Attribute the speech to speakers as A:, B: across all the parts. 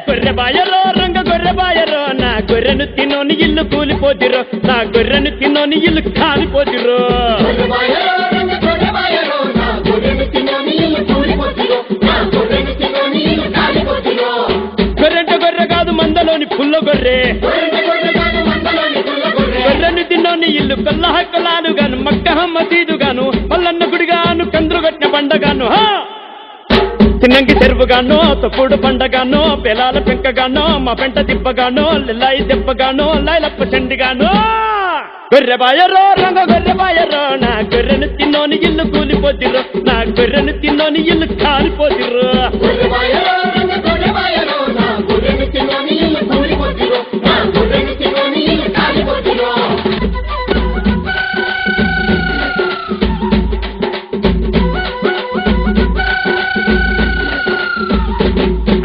A: గొర్రె బాయరో రంగ గొర్రె బాయరో నా గొర్రెను తిన్నోని ఇల్లు కూలిపోతిరో నా గొర్రెను తిన్నోని ఇల్లు కాలిపోతిరో గొర్రెంట గొర్రె కాదు మందలోని పుల్ల గొర్రె గొర్రెను తిన్నోని ఇల్లు కొల్ల హక్కలాలు గాను మక్క మసీదు గాను మల్లన్న గుడిగాను కందురుగట్టిన బండగాను చిన్నంగి చెరువుగానో తొక్కుడు పండగానో పెలాల పెంకగానో మా పెంట తిప్పగానో లిల్లాయి దెబ్బగానో లైలప్ప చండిగానో గొర్రె బాయరో రంగ గొర్రె బాయరో నా గొర్రెను తిన్నోని ఇల్లు కూలిపోతిరో నా గొర్రెను తిన్నోని ఇల్లు కాలిపోతిరో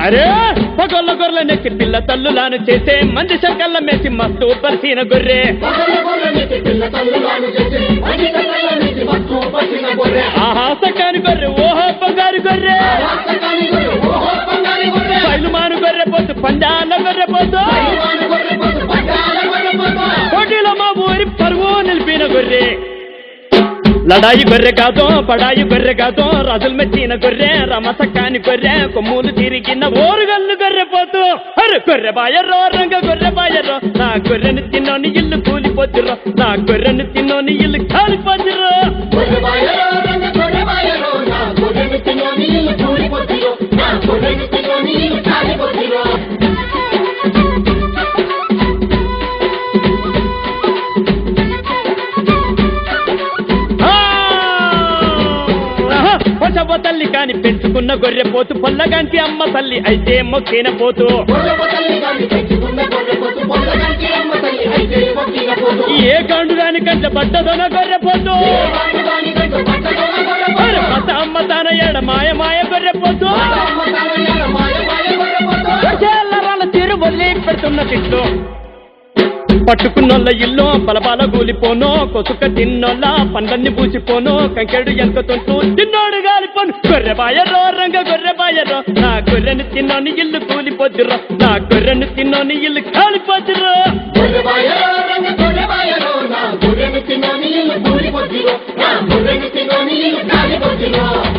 A: అరే పగొల్ల గొర్రెల నెచ్చి పిల్ల తల్లులాను చేసే మంది శంకల్ల మేసి మస్తు పరిసిన గొర్రె ఆహా సకాని గొర్రె ఓహో బంగారు గొర్రె పైలుమాను గొర్రె పోతు పంజాల గొర్రె పోతు పోటీలో మా ఊరి పరువు నిలిపిన గొర్రె లడాయి గొర్రె కాదో బడాయి గొర్రె కాదో రాజులు మెచ్చిన గొర్రె రమసకాని గొర్రె కొమ్ములు తిరిగిన ఓరుగల్లు గొర్రె పోతూ అరే గొర్రె బాయరో రంగ గొర్రె బాయరో నా గొర్రెను తిన్నోని ఇల్లు కూలిపోతురో నా గొర్రెను తిన్నోని ఇల్లు కాలిపోతురో తల్లి కాని పెంచుకున్న గొర్రె పోతు పొల్లగాంటి అమ్మ తల్లి అయితే మొక్కిన పోతు ఏ కాండు దాని కంట పడ్డదోన గొర్రె పోతు మత అమ్మ తాన ఏడ మాయ మాయ గొర్రె పోతు తీరు వదిలి పెడుతున్న తిట్లు పట్టుకున్నోళ్ళ ఇల్లు బలబాల గూలిపోను కొసుక తిన్నోళ్ళ పండ్లన్నీ పూసిపోను కంకెడు ఎంకతుంటూ తిన్నోడు గాలిపోను గొర్రె బాయరో రంగ గొర్రె బాయరో నా గొర్రెను తిన్నోని ఇల్లు కూలిపోతురో నా గొర్రెను తిన్నోని ఇల్లు కాలిపోతురో
B: నా గొర్రెను తిన్నోని ఇల్లు కూలిపోతురో